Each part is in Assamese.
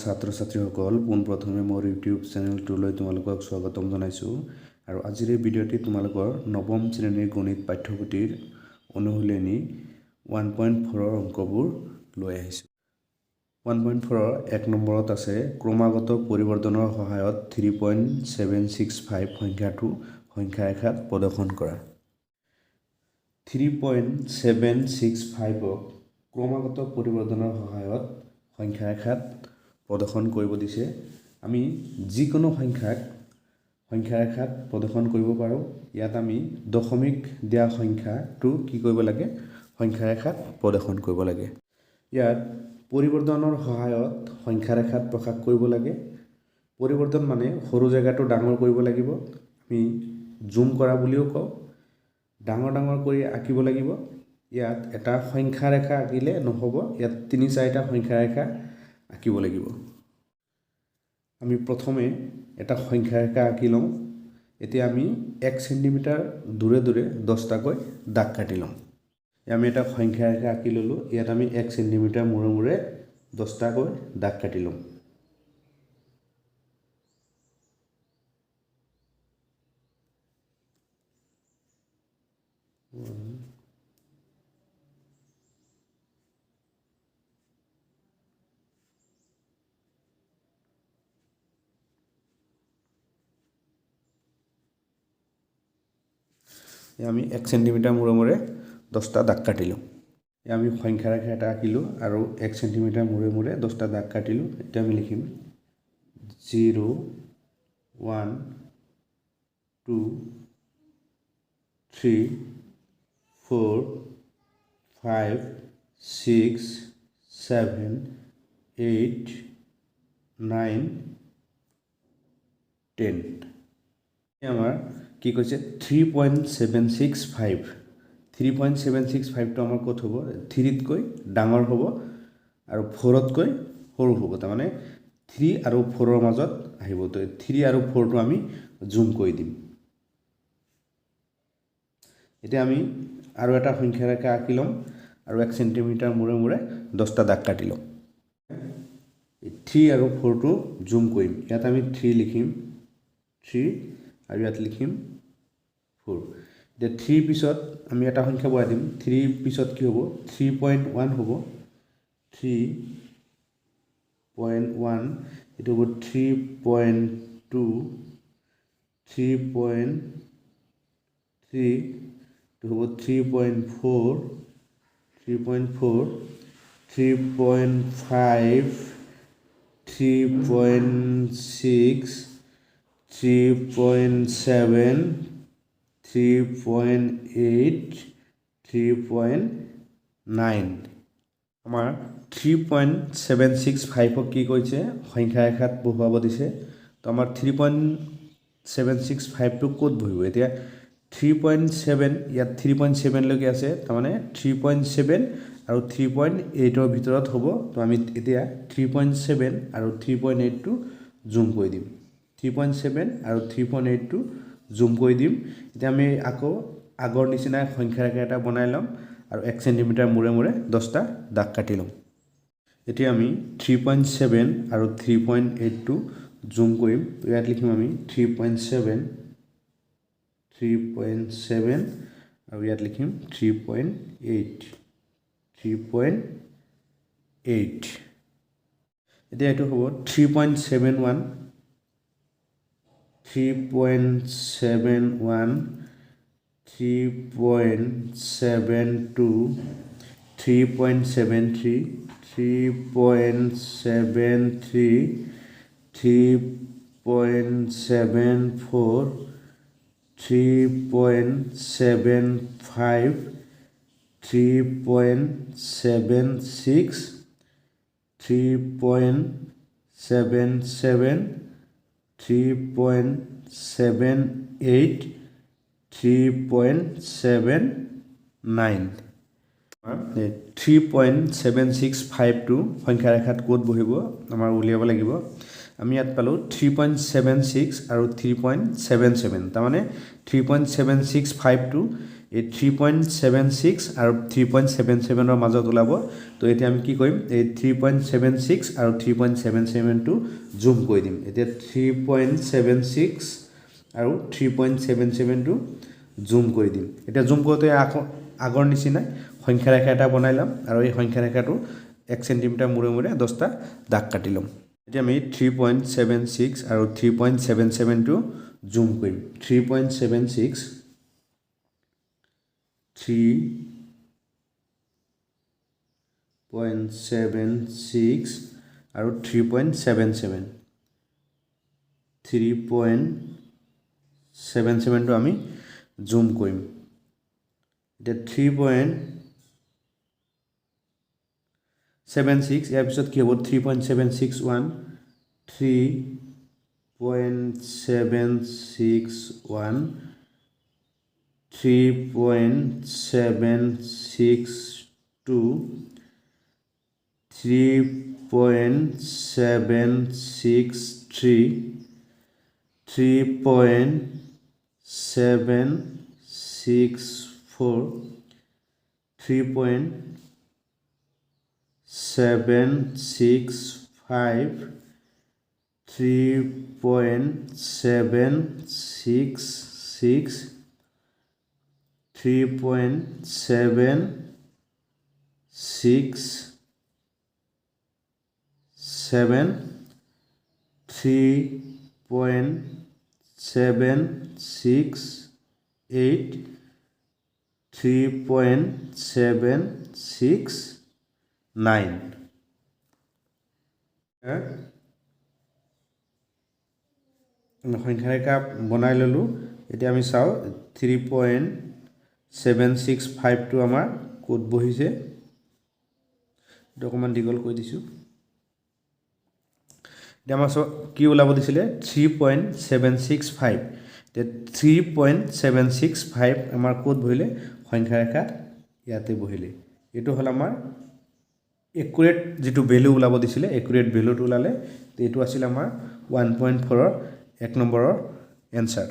ছাত্ৰ ছাত্ৰীসকল পোনপ্ৰথমে মোৰ ইউটিউব চেনেলটোলৈ তোমালোকক স্বাগতম জনাইছোঁ আৰু আজিৰ এই ভিডিঅ'টি তোমালোকৰ নৱম শ্ৰেণীৰ গণিত পাঠ্যপুথিৰ অনুশীলনী 1.4 অংকবোৰ লৈ আহিছোঁ। 1.4 এক নম্বৰত আছে ক্ৰমাগত পৰিৱৰ্তনৰ সহায়ত 3.765 সংখ্যাটো সংখ্যা ৰেখাত প্ৰদৰ্শন কৰা। 3.765ক ক্ৰমাগত পৰিৱৰ্তনৰ সহায়ত সংখ্যা ৰেখাত প্ৰদৰ্শন কৰিব দিছে। আমি যিকোনো সংখ্যাক সংখ্যা ৰেখাত প্ৰদৰ্শন কৰিব পাৰোঁ। ইয়াত আমি দশমিক দিয়া সংখ্যাটো কি কৰিব লাগে, সংখ্যা ৰেখাত প্ৰদৰ্শন কৰিব লাগে। ইয়াত পৰিৱৰ্তনৰ সহায়ত সংখ্যা ৰেখাত প্ৰকাশ কৰিব লাগে। পৰিৱৰ্তন মানে সৰু জেগাটো ডাঙৰ কৰিব লাগিব, আমি জুম কৰা বুলিও কওঁ। ডাঙৰ ডাঙৰ কৰি আঁকিব লাগিব। ইয়াত এটা সংখ্যা ৰেখা আঁকিলে নহ'ব, ইয়াত 3-4টা সংখ্যা ৰেখা আঁকিব লাগিব। আমি প্ৰথমে এটা সংখ্যা ৰেখা আঁকি লওঁ। এতিয়া আমি 1 চেণ্টিমিটাৰ দূৰে দূৰে 10টাকৈ দাগ কাটি লওঁ। আমি এটা সংখ্যা ৰেখা আঁকি ল'লোঁ। ইয়াত আমি 1 চেণ্টিমিটাৰ মূৰে মূৰে 10টাকৈ দাগ কাটি লওঁ। আমি 1 চেণ্টিমিটাৰ মূৰে মূৰে 10টা দাগ কাটিলোঁ। আমি সংখ্যা ৰেখা এটা আঁকিলোঁ আৰু 1 চেণ্টিমিটাৰ মূৰে মূৰে 10টা দাগ কাটিলোঁ। এতিয়া আমি লিখিম 0, 1, 2, 3, 4, 5, 6, 7, 8, 9, 10। আমাৰ কি কৈছে 3.765। 3.765টো আমাৰ ক'ত হ'ব, 3তকৈ ডাঙৰ হ'ব আৰু 4তকৈ সৰু হ'ব। তাৰমানে 3 আৰু 4ৰ মাজত আহিব। তো 3 আৰু 4টো আমি জুম কৰি দিম। এতিয়া আমি আৰু এটা সংখ্যা ৰেখা আঁকি ল'ম আৰু 1 চেণ্টিমিটাৰ মূৰে মূৰে 10টা দাগ কাটি ল'ম। 3 আৰু 4টো জুম কৰিম। ইয়াত আমি 3 লিখিম, 3 আৰু ইয়াত লিখিম 4। এতিয়া 3 পিছত আমি এটা সংখ্যা বহাই দিম। 3 পিছত কি হ'ব, 3.1 হ'ব। 3.1 এইটো হ'ব 3.2, 3.3, এইটো হ'ব 3.4, 3.4, 3.5, 3.6, 3.7, 3.8, 3.9। আমাৰ 3.765ক কি কৈছে, সংখ্যা ৰেখাত বহুৱাব দিছে। তো আমাৰ 3.765টো ক'ত বহিব, এতিয়া 3.7 ইয়াত 3.7 লৈকে আছে। তাৰমানে 3.7 আৰু 3.8ৰ ভিতৰত হ'ব। তো আমি এতিয়া 3.7 আৰু 3.8টো জুম কৰি দিম। 3.7 আৰু 3.8টো জুম কৰি দিম। এতিয়া আমি আকৌ আগৰ নিচিনা সংখ্যা ৰেখা এটা বনাই ল'ম আৰু 1 চেণ্টিমিটাৰ মূৰে মূৰে 10টা দাগ কাটি ল'ম। এতিয়া আমি 3.7 আৰু 3.8টো জুম কৰিম। ইয়াত লিখিম আমি 3.7 আৰু ইয়াত লিখিম 3.8। এতিয়া এইটো হ'ব 3.71, 3.71, 3.72, 3.73, 3.73, 3.74, 3.75, 3.76, 3.77, 3.78, 3.79। 3.765টো সংখ্যা ৰেখাত ক'ত বহিব আমাৰ উলিয়াব লাগিব। আমি ইয়াত পালোঁ 3.76 আৰু 3.77। তাৰমানে 3.765টো এই 3.76 আৰু 3.77 ৰ মাজত ওলাব তো এতিয়া আমি কি কৰিম এই 3.76 আৰু 3.77 টো জুম কৰি দিম এতিয়া 3.76 আৰু 3.77 টো জুম কৰি দিম এতিয়া জুম কৰোতে আগৰ নিচিনা সংখ্যা ৰেখা এটা বনাই লম আৰু এই সংখ্যা ৰেখাটো 1 সেন্টিমিটাৰ মূৰে মূৰে 10টা দাগ কাটি লম এতিয়া আমি 3.76 আৰু 3.77 টো জুম কৰিম 3.76 3.76 আৰু 3.77 3.77 টো আমি জুম কৰিম এতিয়া 3.76 ইয়াৰ পিছত কি হ'ব 3.761 3.761 3.762 3.763 3.764 3.765 3.766 3.767 3.768 3.769 সংখ্যা ৰেখা বনাই ললো এতিয়া আমি চাও 3.765 টো আমাৰ কোড বহিছে ডকুমেন্ট দীঘল কৰি দিছো এতিয়া আমাৰ কি ওলাব দিছিলে 3.765 তে 3.765 আমাৰ কোড বহিলে সংখ্যা ৰেখা ইয়াতে বহিলে এটো হল আমাৰ একুৰেট যেটো ভ্যালু ওলাব দিছিলে একুৰেট ভ্যালুটো ওলালে এটো আছিল আমাৰ 1.4 ৰ 1 নম্বৰৰ এনসাৰ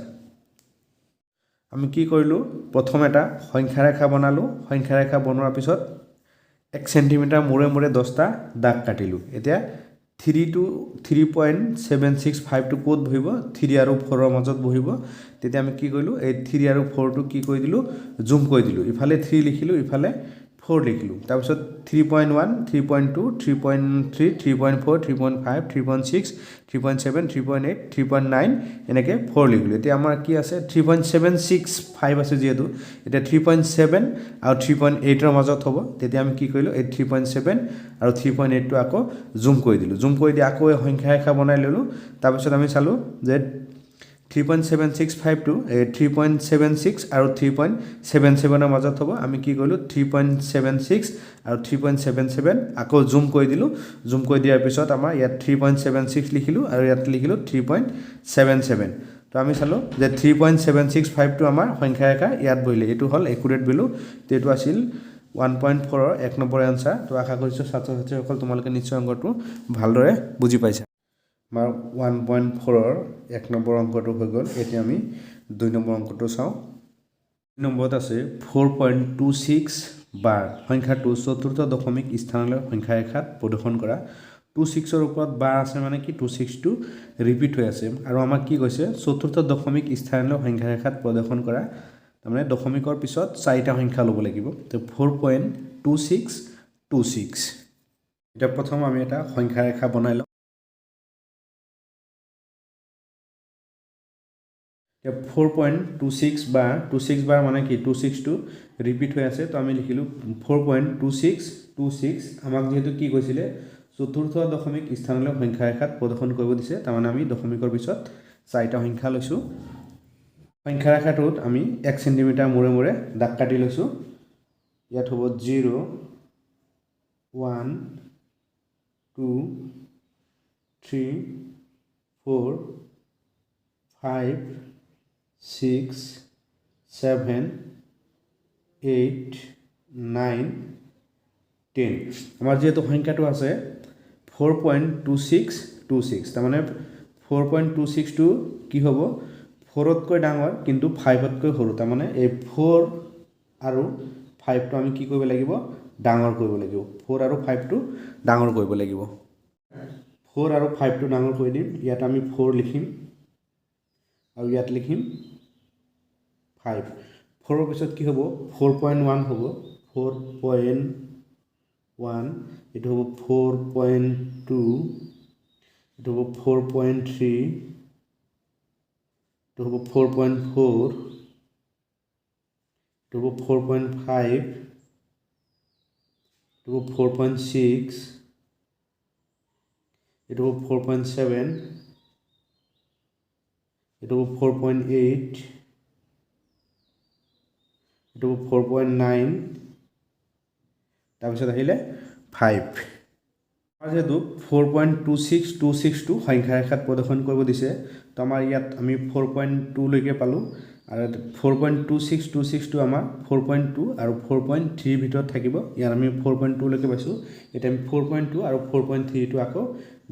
আমি কি কৰিলো প্ৰথম এটা সংখ্যা ৰেখা বনালো সংখ্যা ৰেখা বনোৱাৰ পিছত 1 সেন্টিমিটাৰ মূৰে মূৰে 10টা দাগ কাটিলো এতিয়া 3.765 টো কোড বহিব 3 আৰু 4 ৰ মাজত বহিব তেতিয়া আমি কি কৰিলো এই 3 আৰু 4 টো কি কৰি দিলো জুম কৰি দিলো ইফালে 3 লিখিলো ইফালে 4 লিখিলো তাৰ পিছত 3.1 3.2 3.3 3.4 3.5 3.6 3.7 3.8 3.9 এনেকে 4 লিখিলো এতিয়া আমাৰ কি আছে 3.765 আছে যেহেতু এটা 3.7 আৰু 3.8 ৰ মাজত হ'ব তেতিয়া আমি কি কৰিলো এই 3.7 আৰু 3.8 টো আকৌ জুম কৰি দিলো জুম কৰি দি আকৌ এই সংখ্যা ৰেখা বনাই ললো তাৰ পিছত আমি চালো যে 3.765 টো 3.76 আৰু 3.77 ৰ মাজত হ'ব আমি কি কৰিলো 3.76 আৰু 3.77 আকৌ জুম কৰি দিলো জুম কৰি দিয়াৰ পিছত আমাৰ ইয়াত 3.76 লিখিলো আৰু ইয়াত লিখিলো 3.77 তো আমি চালো যে 3.765 টো আমাৰ সংখ্যা ৰেখা ইয়াত বহিলে এটো হল একুৰেট ভ্যালু তেটো আছিল 1.4 ৰ 1 নম্বৰ আনসাৰ তো আশা কৰিছো ছাত্ৰ ছাত্ৰীসকল তোমালোকে নিশ্চয় অংকটো ভালদৰে বুজি পাইছা আমাৰ 1.4 ৰ 1 নম্বৰ অংকটো হৈ গল এতিয়া আমি 2 নম্বৰ অংকটো চাও 2 নম্বৰত আছে 4.26 বাৰ সংখ্যাটো চতুৰ্থ দশমিক স্থানলৈ সংখ্যা ৰেখাত প্ৰদৰ্শন কৰা 26 ৰ ওপৰত বাৰ আছে মানে কি 26 টো ৰিপিট হৈ আছে আৰু আমাক কি কৈছে চতুৰ্থ দশমিক স্থানলৈ সংখ্যা ৰেখাত প্ৰদৰ্শন কৰা তাৰমানে দশমিকৰ পিছত চাৰিটা সংখ্যা লব লাগিব তো 4.2626 এটা প্ৰথম আমি এটা সংখ্যা ৰেখা বনাই লম 4.26 বাৰ 26 বাৰ মানে কি 26 টো ৰিপিট হৈ আছে তো আমি লিখিলো 4.2626 আমাক যেহেতু কি কৈছিলে চতুৰ্থ দশমিক স্থানলৈ সংখ্যা ৰেখাত প্ৰদৰ্শন কৰিব দিছে তাৰ মানে আমি দশমিকৰ পিছত চাৰিটা সংখ্যা লৈছো সংখ্যা ৰেখাটোত আমি 1 সেন্টিমিটাৰ মূৰে মূৰে দাগ কাটি লৈছো ইয়াত হ'ব 0 1 2 3 4 5 6 7 8 9 10 আমাৰ যেহেতু সংখ্যাটো আছে 4.2626 তাৰ মানে 4.26 টো কি হ'ব 4 তকৈ ডাঙৰ কিন্তু 5 তকৈ সৰু তাৰ মানে এই 4 আৰু 5টো আমি কি কৰিব লাগিব ডাঙৰ কৰিব লাগিব 4 আৰু 5টো ডাঙৰ কৰিব লাগিব 4 আৰু 5টো ডাঙৰ কৰি দিম ইয়াত আমি 4 লিখিম আৰু ইয়াত লিখিম 5 4 ৰ পিছত কি হ'ব 4.1 হ'ব 4.1 এটো হ'ব 4.2 এটো হ'ব 4.3 এটো হ'ব 4.4 এটো হ'ব 4.5 এটো হ'ব 4.6 এটো হ'ব 4.7 এটো হ'ব 4.8 এটো হ'ব 4.9 তাৰপিছত আহিলে 5 আৰু যেহেতু 4.26 টো সংখ্যা ৰেখাত প্ৰদৰ্শন কৰিব দিছে তো আমাৰ ইয়াত আমি 4.2 লৈকে পালো আৰু 4.26 টো আমাৰ 4.2 আৰু 4.3 ভিতৰত থাকিব ইয়াত আমি 4.2 লৈকে পাইছো এটা আমি 4.2 আৰু 4.3 টো আকৌ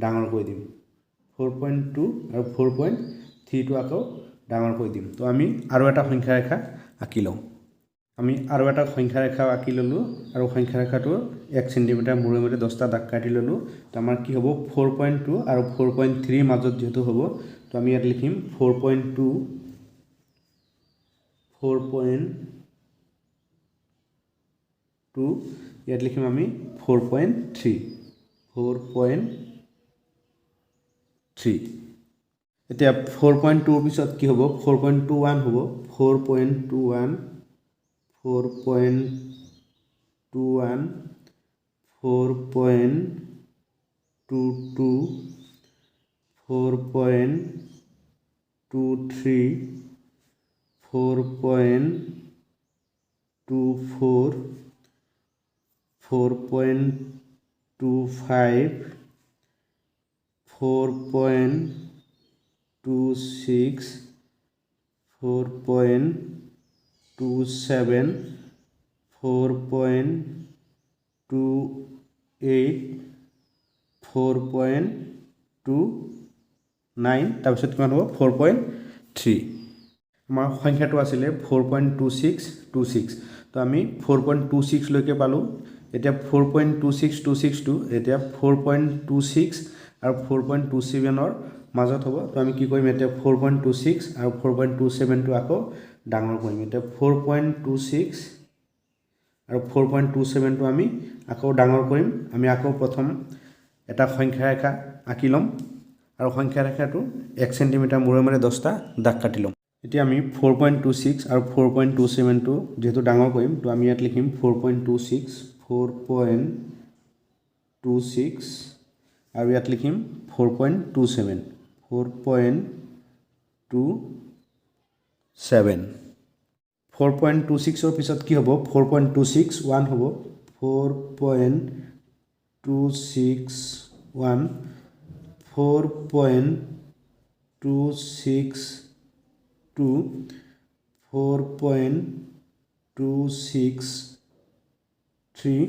ডাঙৰ কৰি দিম 4.2 আৰু 4.3 টো আকৌ ডাঙৰ কৰি দিম তো আমি আৰু এটা সংখ্যা ৰেখা আঁকি লওঁ আমি আৰু এটা সংখ্যা ৰেখা আঁকি ললো আৰু সংখ্যা ৰেখাটো 1 সেন্টিমিটাৰ মূৰে মূৰে 10টা দাগ কাটি ললো তো আমাৰ কি হ'ব 4.2 আৰু 4.3 মাজত যেটো হ'ব তো আমি ইয়াত লিখিম 4.2 ইয়াত লিখিম আমি 4.3 এতিয়া 4.2 পিছত কি হ'ব 4.21 হ'ব 4.21 4.21 4.22 4.23 4.24 4.25 4.26 4.27 4.28 4.29 তাৰপিছত কিমান হ'ব 4.3 আমাৰ সংখ্যাটো আছিলে 4.26 তো আমি 4.26 লৈকে পালো এতিয়া 4.26 টো এতিয়া 4.26 আৰু 4.27 ৰ মাজত হ'ব তো আমি কি কৰিম এতিয়া 4.26 আৰু 4.27 টো আকৌ ডাঙৰ কৰিম এতিয়া 4.26 আৰু 4.27 টো আমি আকৌ ডাঙৰ কৰিম আমি আকৌ প্ৰথম এটা সংখ্যা ৰেখা আঁকি লম আৰু সংখ্যা ৰেখাটো 1 সেন্টিমিটাৰ মূৰে মূৰে 10টা দাগ কাটি লম এতিয়া আমি 4.26 আৰু 4.27 টো যেহেতু ডাঙৰ কৰিম তো আমি ইয়াত লিখিম 4.26 আৰু ইয়াত লিখিম 4.27 4.26 ৰ পিছত কি হ'ব 4.261 হ'ব 4.261 4.262 4.263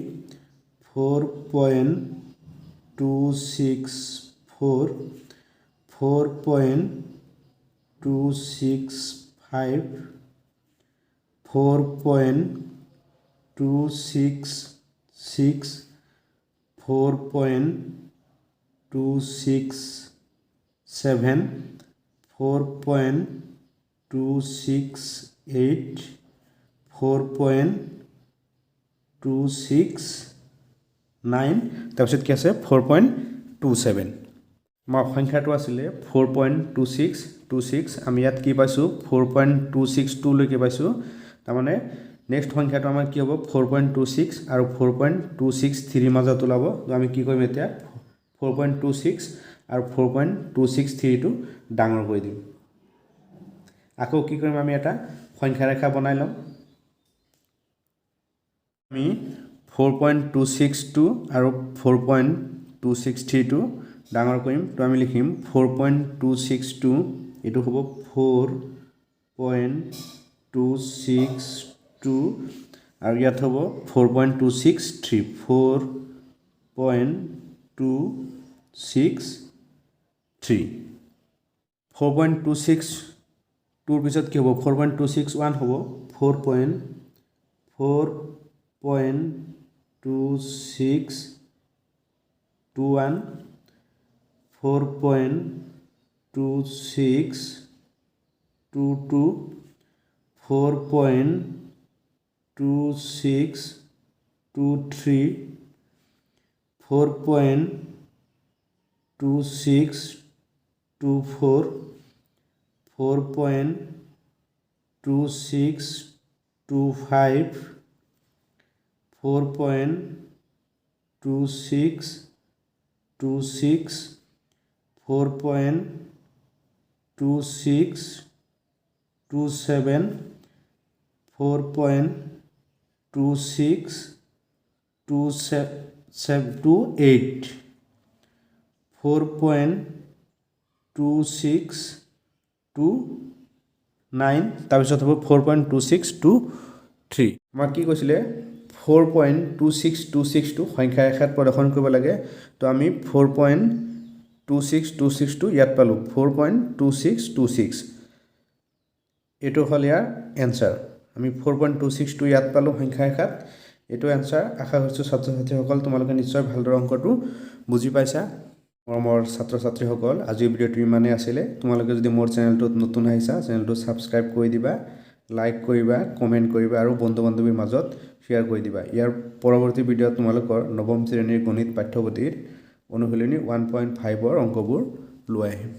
4.264 4.265 4.266 4.267 4.268 4.269 তাৰপিছত কি আছে 4.27 আমাৰ সংখ্যাটো আছিলে 4.26 আমি ইয়াত কি পাইছো 4.262 লৈকে পাইছো তাৰ মানে নেক্সট সংখ্যাটো আমাৰ কি হ'ব 4.26 আৰু 4.263 মাজত ওলাব তো আমি কি কৰিম এতিয়া 4.26 আৰু 4.263 টো ডাঙৰ কৰি দিম আকৌ কি কৰিম আমি এটা সংখ্যা ৰেখা বনাই লম আমি 4.262 আৰু 4.263 টো ডাঙৰ কৰিম তো আমি লিখিম 4.262 এটো হ'ব 4.262 আৰু ইয়াত হ'ব 4.263 4.263 4.26 টোৰ পিছত কি হ'ব 4.261 হ'ব 4.2621 4.2622 4.2623 4.2624 4.2625 4.2626 4.2627 4.2628 4.2629 তাৰপিছত হ'ব 4.2623 আমাক কি কৈছিলে 4.2626 টো সংখ্যা ৰেখাত প্ৰদৰ্শন কৰিব লাগে তো আমি 4.2626 টো ইয়াত পালো 4.2626 এটো হল ইয়াৰ এনসাৰ আমি 4.26 টো ইয়াত পালো সংখ্যা ৰেখাত এটো এনসাৰ আশা কৰিছো ছাত্ৰ ছাত্ৰীসকল তোমালোকে নিশ্চয় ভালদৰে অংকটো বুজি পাইছা মোৰ ছাত্ৰ ছাত্ৰীসকল আজি ভিডিওটো ইমানে আছিল তোমালোকে যদি মোৰ চেনেলটোত নতুন আহিছা চেনেলটো সাবস্ক্ৰাইব কৰি দিবা লাইক কৰিবা কমেন্ট কৰিবা আৰু বন্ধু বান্ধৱীৰ মাজত শেয়াৰ কৰি দিবা ইয়াৰ পৰৱৰ্তী ভিডিওত তোমালোকৰ নৱম শ্ৰেণীৰ গণিত পাঠ্যপুথিৰ অনুশীলনী 1.5 ৰ অংকবোৰ লৈ আহিম